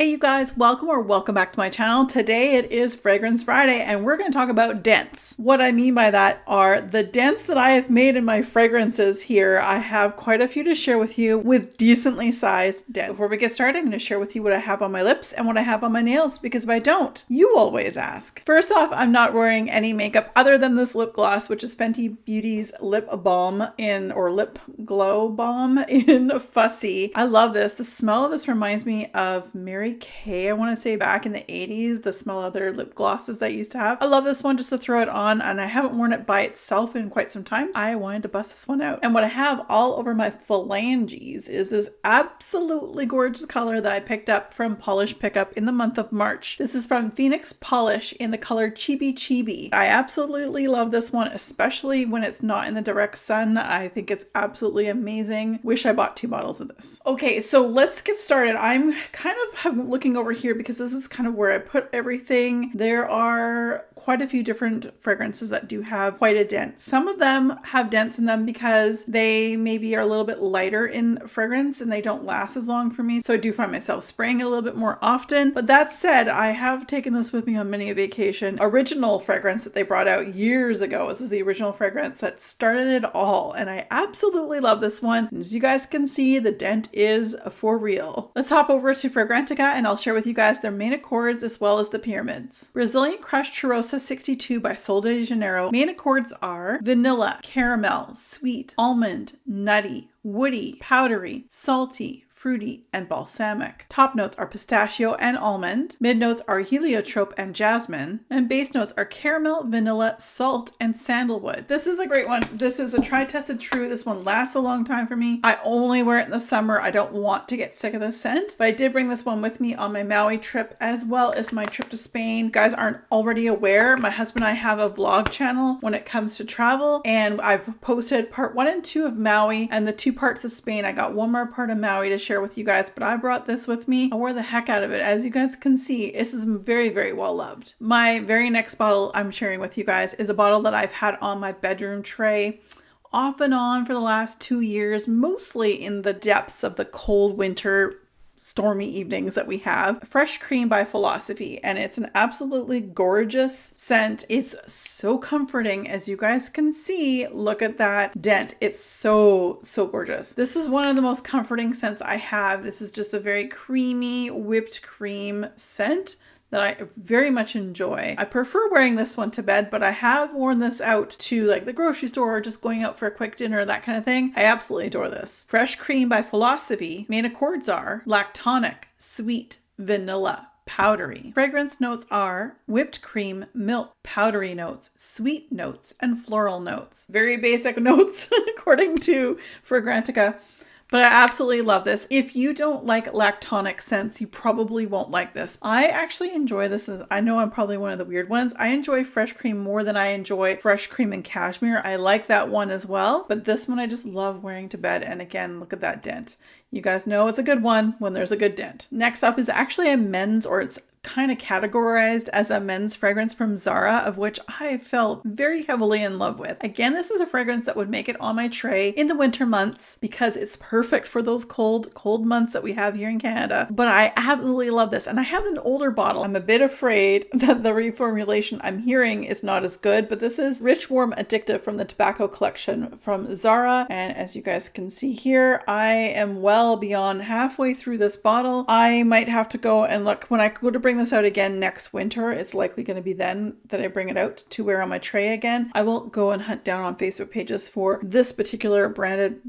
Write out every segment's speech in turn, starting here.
Hey you guys, welcome back to my channel. Today it is Fragrance Friday and we're going to talk about dents. What I mean by that are the dents that I have made in my fragrances here. I have quite a few to share with you with decently sized dents. Before we get started, I'm going to share with you what I have on my lips and what I have on my nails, because if I don't, you always ask. First off, I'm not wearing any makeup other than this lip gloss, which is Fenty Beauty's lip balm lip glow balm in Fussy. I love this. The smell of this reminds me of Mary Kay, I want to say, back in the 80s, the smell of their lip glosses that I used to have. I love this one just to throw it on, and I haven't worn it by itself in quite some time. I wanted to bust this one out. And what I have all over my phalanges is this absolutely gorgeous color that I picked up from Polish Pickup in the month of March. This is from Phoenix Polish in the color Chibi Chibi. I absolutely love this one, especially when it's not in the direct sun. I think it's absolutely amazing. Wish I bought 2 bottles of this. Okay, so let's get started. I'm kind of looking over here because this is kind of where I put everything. There are quite a few different fragrances that do have quite a dent. Some of them have dents in them because they maybe are a little bit lighter in fragrance and they don't last as long for me. So I do find myself spraying it a little bit more often. But that said, I have taken this with me on many a vacation. Original fragrance that they brought out years ago. This is the original fragrance that started it all. And I absolutely love this one. And as you guys can see, the dent is for real. Let's hop over to Fragrantica and I'll share with you guys their main accords as well as the pyramids. Brazilian Crushed Cheirosa 62 by Sol de Janeiro. Main accords are vanilla, caramel, sweet, almond, nutty, woody, powdery, salty, fruity, and balsamic. Top notes are pistachio and almond. Mid notes are heliotrope and jasmine. And base notes are caramel, vanilla, salt, and sandalwood. This is a great one. This is a tried, tested, true. This one lasts a long time for me. I only wear it in the summer. I don't want to get sick of the scent, but I did bring this one with me on my Maui trip as well as my trip to Spain. You guys aren't already aware, my husband and I have a vlog channel when it comes to travel, and I've posted part 1 and 2 of Maui and the 2 parts of Spain. I got one more part of Maui to share with you guys, but I brought this with me. I wore the heck out of it. As you guys can see, this is very, very well loved. My very next bottle I'm sharing with you guys is a bottle that I've had on my bedroom tray off and on for the last 2 years, mostly in the depths of the cold winter stormy evenings that we have. Fresh Cream by Philosophy, and it's an absolutely gorgeous scent. It's so comforting, as you guys can see. Look at that dent. It's so gorgeous. This is one of the most comforting scents I have. This is just a very creamy whipped cream scent that I very much enjoy. I prefer wearing this one to bed, but I have worn this out to like the grocery store or just going out for a quick dinner, that kind of thing. I absolutely adore this. Fresh Cream by Philosophy. Main accords are lactonic, sweet, vanilla, powdery. Fragrance notes are whipped cream, milk, powdery notes, sweet notes, and floral notes. Very basic notes according to Fragrantica. But I absolutely love this. If you don't like lactonic scents, you probably won't like this. I actually enjoy this. I know I'm probably one of the weird ones. I enjoy Fresh Cream more than I enjoy Fresh Cream and Cashmere. I like that one as well. But this one I just love wearing to bed. And again, look at that dent. You guys know it's a good one when there's a good dent. Next up is actually a men's, or it's kind of categorized as a men's fragrance from Zara, of which I fell very heavily in love with. Again, this is a fragrance that would make it on my tray in the winter months because it's perfect for those cold months that we have here in Canada. But I absolutely love this, and I have an older bottle. I'm a bit afraid that the reformulation I'm hearing is not as good, but this is Rich, Warm, Addictive from the Tobacco Collection from Zara. And as you guys can see here, I am well beyond halfway through this bottle. I might have to go and look when I go to bring this out again next winter. It's likely going to be then that I bring it out to wear on my tray again. I won't go and hunt down on Facebook pages for this particular branded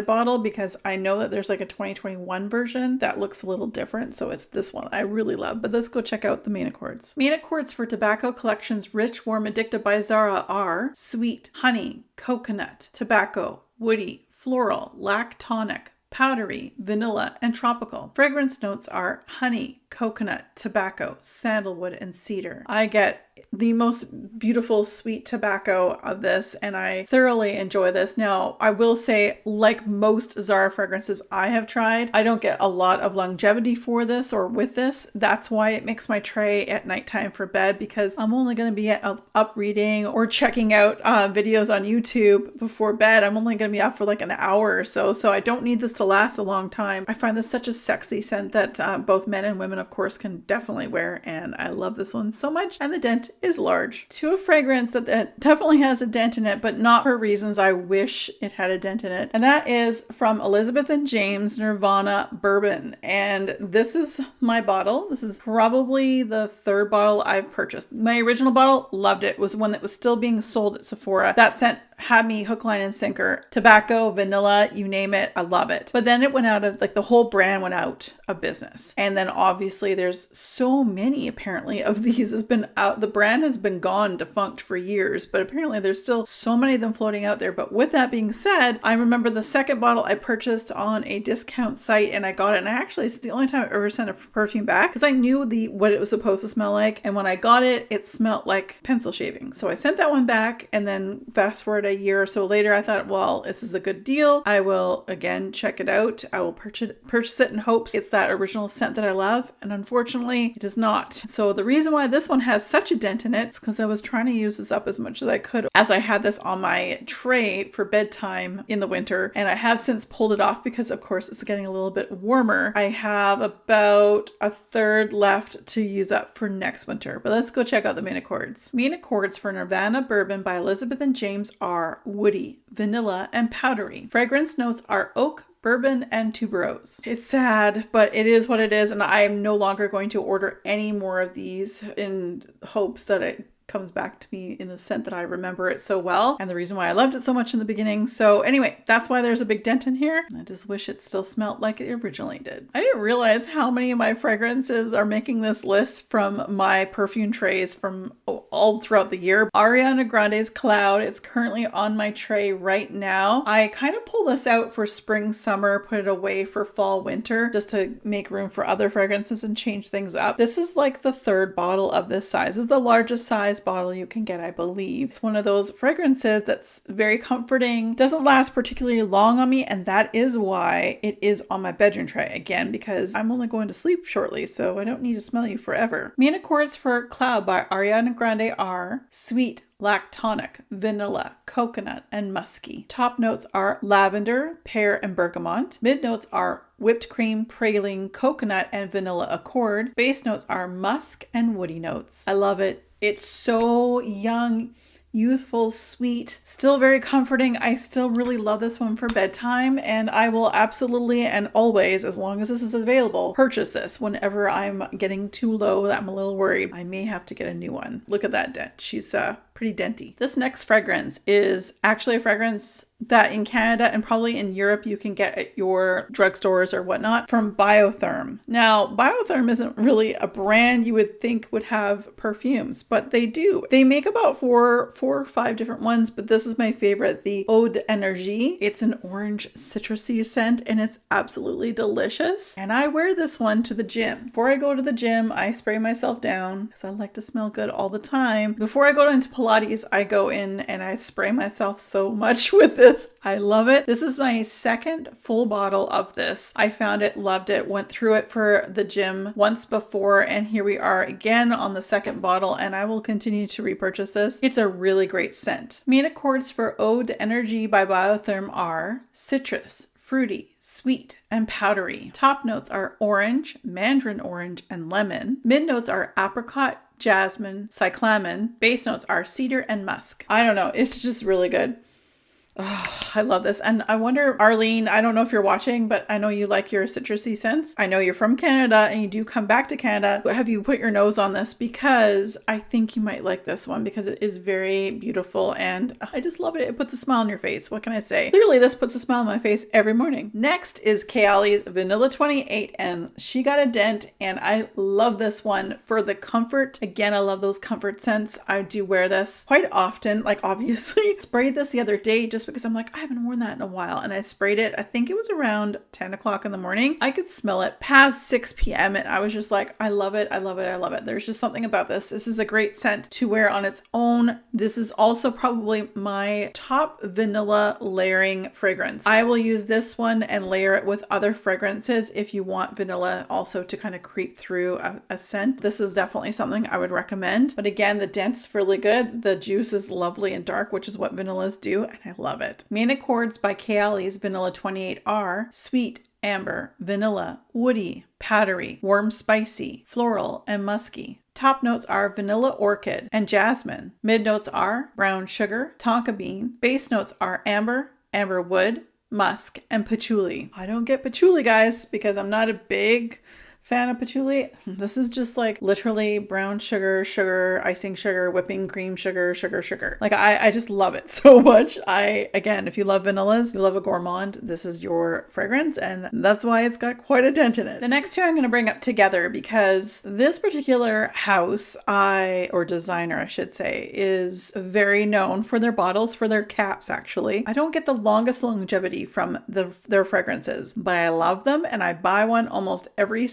bottle, because I know that there's like a 2021 version that looks a little different. So it's this one I really love. But let's go check out the main accords. Main accords for Tobacco Collection's Rich, Warm, Addictive by Zara are sweet, honey, coconut, tobacco, woody, floral, lactonic, powdery, vanilla, and tropical. Fragrance notes are honey, coconut, tobacco, sandalwood, and cedar. I get the most beautiful sweet tobacco of this, and I thoroughly enjoy this. Now, I will say, like most Zara fragrances I have tried, I don't get a lot of longevity for this or with this. That's why it makes my tray at nighttime for bed, because I'm only going to be up reading or checking out videos on YouTube before bed. I'm only going to be up for like an hour or so, so I don't need this to last a long time. I find this such a sexy scent that both men and women women, of course, can definitely wear, and I love this one so much, and the dent is large. To a fragrance that definitely has a dent in it, but not for reasons I wish it had a dent in it, and that is from Elizabeth and James Nirvana Bourbon. And this is my bottle. This is probably the third bottle I've purchased. My original bottle, loved it, was one that was still being sold at Sephora. That scent had me hook, line, and sinker. Tobacco, vanilla, you name it, I love it. But then it went out of, like, the whole brand went out of business. And then obviously there's so many apparently of these has been out. The brand has been gone, defunct for years, but apparently there's still so many of them floating out there. But with that being said, I remember the second bottle I purchased on a discount site, and I got it. And actually, it's the only time I've ever sent a perfume back because I knew what it was supposed to smell like. And when I got it, it smelled like pencil shaving. So I sent that one back, and then fast forward a year or so later, I thought, well, this is a good deal. I will again check it out. I will purchase it in hopes it's that original scent that I love. And unfortunately, it is not. So the reason why this one has such a dent in it is because I was trying to use this up as much as I could as I had this on my tray for bedtime in the winter. And I have since pulled it off because, of course, it's getting a little bit warmer. I have about a third left to use up for next winter. But let's go check out the main accords. Main accords for Nirvana Bourbon by Elizabeth and James are woody, vanilla, and powdery. Fragrance notes are oak, bourbon, and tuberose. It's sad, but it is what it is, and I am no longer going to order any more of these in hopes that it comes back to me in the scent that I remember it so well, and the reason why I loved it so much in the beginning. So anyway, that's why there's a big dent in here. I just wish it still smelled like it originally did. I didn't realize how many of my fragrances are making this list from my perfume trays from all throughout the year. Ariana Grande's Cloud, it's currently on my tray right now. I kind of pull this out for spring, summer, put it away for fall, winter, just to make room for other fragrances and change things up. This is like the third bottle of this size. This is the largest size bottle you can get, I believe. It's one of those fragrances that's very comforting, doesn't last particularly long on me, and that is why it is on my bedroom tray again, because I'm only going to sleep shortly, so I don't need to smell you forever. Main accords for Cloud by Ariana Grande are sweet, lactonic, vanilla, coconut, and musky. Top notes are lavender, pear, and bergamot. Mid notes are whipped cream, praline, coconut, and vanilla accord. Base notes are musk and woody notes. I love it. It's so young, youthful, sweet, still very comforting. I still really love this one for bedtime, and I will absolutely and always, as long as this is available, purchase this whenever I'm getting too low that I'm a little worried I may have to get a new one. Look at that dent. She's pretty denty. This next fragrance is actually a fragrance that in Canada and probably in Europe you can get at your drugstores or whatnot from Biotherm. Now, Biotherm isn't really a brand you would think would have perfumes, but they do. They make about four or five different ones, but this is my favorite, the OD Energy. It's an orange citrusy scent and it's absolutely delicious. And I wear this one to the gym. Before I go to the gym, I spray myself down because I like to smell good all the time. Before I go into Pilates, I go in and I spray myself so much with this. I love it. This is my second full bottle of this. I found it, loved it, went through it for the gym once before, and here we are again on the second bottle, and I will continue to repurchase this. It's a really great scent. Main accords for Ode Energy by Biotherm are citrus, fruity, sweet, and powdery. Top notes are orange, mandarin orange, and lemon. Mid notes are apricot, jasmine, cyclamen. Base notes are cedar and musk. I don't know. It's just really good. Oh, I love this. And I wonder, Arlene, I don't know if you're watching, but I know you like your citrusy scents. I know you're from Canada and you do come back to Canada. Have you put your nose on this? Because I think you might like this one because it is very beautiful and I just love it. It puts a smile on your face. What can I say? Clearly, this puts a smile on my face every morning. Next is Kayali's Vanilla 28 and she got a dent, and I love this one for the comfort. Again, I love those comfort scents. I do wear this quite often. Like, obviously, sprayed this the other day just because I'm like, I haven't worn that in a while, and I sprayed it. I think it was around 10 o'clock in the morning. I could smell it past 6 p.m. and I was just like, I love it. I love it. I love it. There's just something about this. This is a great scent to wear on its own. This is also probably my top vanilla layering fragrance. I will use this one and layer it with other fragrances if you want vanilla also to kind of creep through a scent. This is definitely something I would recommend. But again, the dent's really good. The juice is lovely and dark, which is what vanillas do, and I love it. Main accords by Kayali's Vanilla 28 are sweet, amber, vanilla, woody, powdery, warm spicy, floral, and musky. Top notes are vanilla orchid and jasmine. Mid notes are brown sugar, tonka bean. Base notes are amber, amber wood, musk, and patchouli. I don't get patchouli, guys, because I'm not a big fan of patchouli. This is just like literally brown sugar, icing sugar, whipping cream sugar. Like I just love it so much. Again, if you love vanillas, you love a gourmand, this is your fragrance, and that's why it's got quite a dent in it. The next two I'm going to bring up together because this particular house, or designer I should say, is very known for their bottles, for their caps actually. I don't get the longest longevity from their fragrances, but I love them and I buy one almost every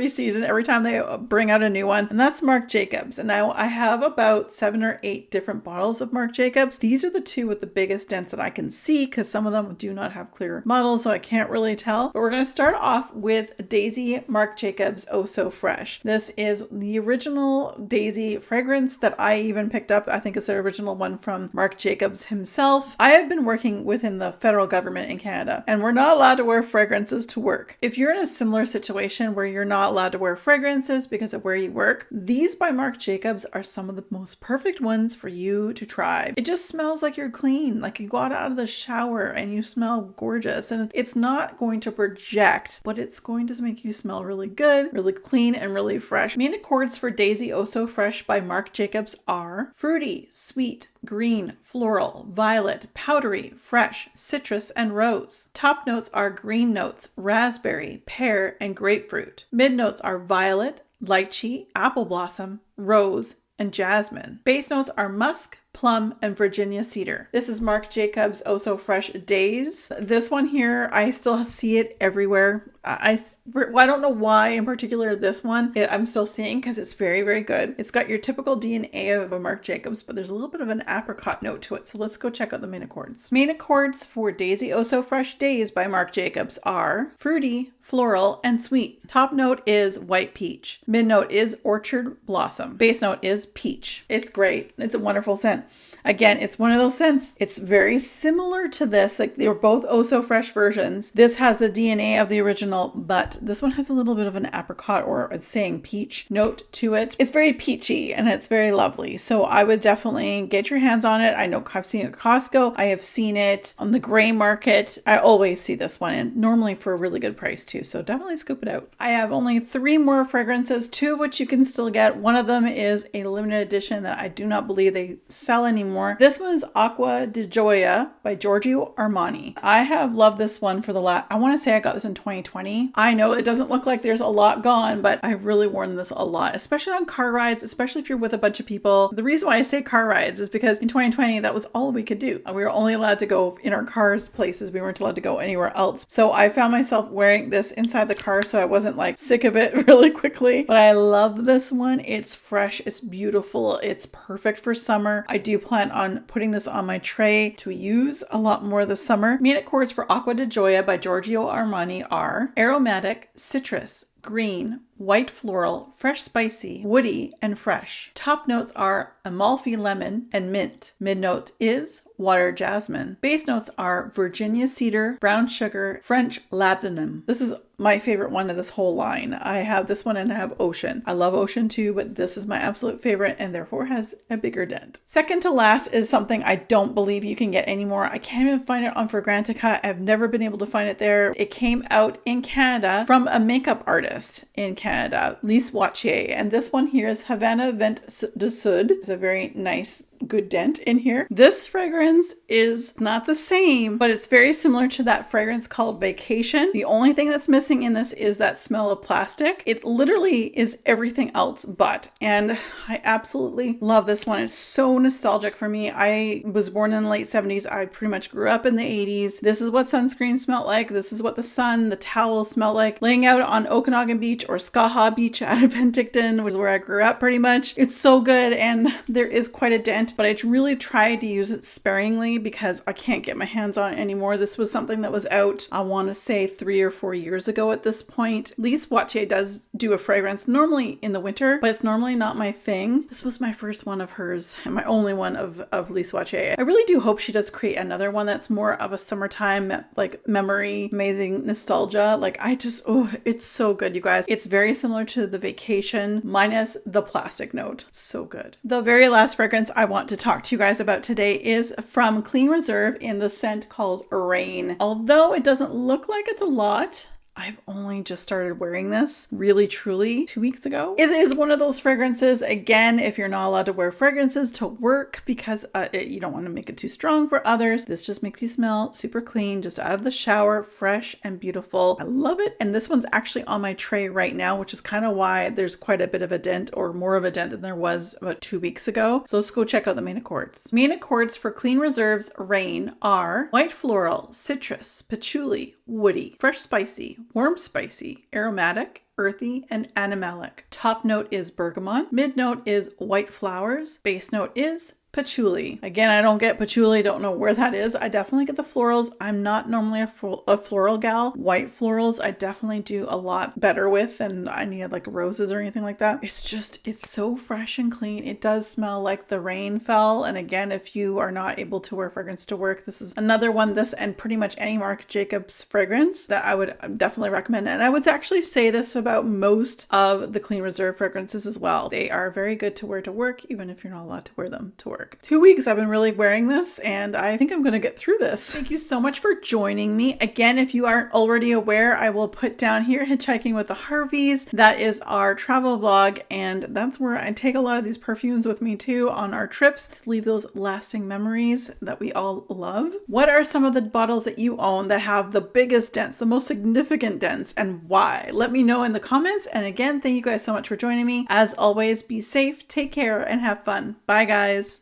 season, every time they bring out a new one, and that's Marc Jacobs. And now I have about 7 or 8 different bottles of Marc Jacobs. These are the two with the biggest dents that I can see because some of them do not have clear models, so I can't really tell. But we're going to start off with Daisy Marc Jacobs Oh So Fresh. This is the original Daisy fragrance that I even picked up. I think it's the original one from Marc Jacobs himself. I have been working within the federal government in Canada, and we're not allowed to wear fragrances to work. If you're in a similar situation where you're not allowed to wear fragrances because of where you work, these by Marc Jacobs are some of the most perfect ones for you to try. It just smells like you're clean, like you got out of the shower and you smell gorgeous, and it's not going to project, but it's going to make you smell really good, really clean, and really fresh. Main accords for Daisy Oh So Fresh by Marc Jacobs are fruity, sweet, green, floral, violet, powdery, fresh, citrus, and rose. Top notes are green notes, raspberry, pear, and grapefruit. Mid notes are violet, lychee, apple blossom, rose, and jasmine. Base notes are musk, plum, and Virginia cedar. This is Marc Jacobs Oh So Fresh Days. This one here, I still see it everywhere. I don't know why in particular this one I'm still seeing, because it's very, very good. It's got your typical DNA of a Marc Jacobs, but there's a little bit of an apricot note to it. So let's go check out the main accords. Main accords for Daisy Oh So Fresh Days by Marc Jacobs are fruity, floral, and sweet. Top note is white peach. Mid note is orchard blossom. Base note is peach. It's great. It's a wonderful scent. Again, it's one of those scents. It's very similar to this. Like, they were both Oh So Fresh versions. This has the DNA of the original, but this one has a little bit of an apricot, or it's saying peach note to it. It's very peachy and it's very lovely. So I would definitely get your hands on it. I know I've seen it at Costco. I have seen it on the gray market. I always see this one, and normally for a really good price too. So definitely scoop it out. I have only 3 more fragrances, 2 of which you can still get. One of them is a limited edition that I do not believe they sell anymore. This one's Acqua di Gioia by Giorgio Armani. I have loved this one for I want to say I got this in 2020. I know it doesn't look like there's a lot gone, but I've really worn this a lot, especially on car rides, especially if you're with a bunch of people. The reason why I say car rides is because in 2020, that was all we could do. We were only allowed to go in our cars places. We weren't allowed to go anywhere else. So I found myself wearing this inside the car, so I wasn't like sick of it really quickly. But I love this one. It's fresh. It's beautiful. It's perfect for summer. I do plan on putting this on my tray to use a lot more this summer. Main accords for Acqua di Gioia by Giorgio Armani are aromatic, citrus, green, white floral, fresh spicy, woody, and fresh. Top notes are Amalfi lemon and mint. Mid note is water jasmine. Base notes are Virginia cedar, brown sugar, French labdanum. This is my favorite one of this whole line. I have this one and I have Ocean. I love Ocean too, but this is my absolute favorite and therefore has a bigger dent. Second to last is something I don't believe you can get anymore. I can't even find it on Fragrantica. I've never been able to find it there. It came out in Canada from a makeup artist in Canada, Lise Wattier, and this one here is Havana Vent de Sud. It's a very nice, good dent in here. This fragrance is not the same, but it's very similar to that fragrance called Vacation. The only thing that's missing in this is that smell of plastic. It literally is everything else but, and I absolutely love this one. It's so nostalgic for me. I was born in the late 70s. I pretty much grew up in the 80s. This is what sunscreen smelled like. This is what the towel smelled like. Laying out on Okanagan Beach or Skaha Beach out of Penticton, which is where I grew up pretty much. It's so good, and there is quite a dent but I really tried to use it sparingly because I can't get my hands on it anymore. This was something that was out, I want to say 3 or 4 years ago at this point. Lise Watier does do a fragrance normally in the winter, but it's normally not my thing. This was my first one of hers and my only one of Lise Watier. I really do hope she does create another one that's more of a summertime, like memory, amazing nostalgia. Like it's so good, you guys. It's very similar to the Vacation minus the plastic note. So good. The very last fragrance I want to talk to you guys about today is from Clean Reserve in the scent called Rain. Although it doesn't look like it's a lot, I've only just started wearing this really truly 2 weeks ago. It is one of those fragrances, again, if you're not allowed to wear fragrances to work because you don't want to make it too strong for others. This just makes you smell super clean, just out of the shower, fresh and beautiful. I love it. And this one's actually on my tray right now, which is kind of why there's quite a bit of a dent, or more of a dent than there was about 2 weeks ago. So let's go check out the main accords. Main accords for Clean Reserve's Rain are white floral, citrus, patchouli, woody, fresh spicy, warm spicy, aromatic, earthy, and animalic. Top note is bergamot. Mid note is white flowers. Base note is patchouli. Again, I don't get patchouli, don't know where that is. I definitely get the florals. I'm not normally a floral gal. White florals I definitely do a lot better with than I need like roses or anything like that. It's so fresh and clean. It does smell like the rain fell. And again, if you are not able to wear fragrance to work, this is another one, this and pretty much any Marc Jacobs fragrance that I would definitely recommend. And I would actually say this about most of the Clean Reserve fragrances as well. They are very good to wear to work, even if you're not allowed to wear them to work. 2 weeks I've been really wearing this and I think I'm going to get through this. Thank you so much for joining me. Again, if you aren't already aware, I will put down here Hitchhiking with the Harveys. That is our travel vlog and that's where I take a lot of these perfumes with me too on our trips to leave those lasting memories that we all love. What are some of the bottles that you own that have the biggest dents, the most significant dents, and why? Let me know in the comments. And again, thank you guys so much for joining me. As always, be safe, take care, and have fun. Bye guys.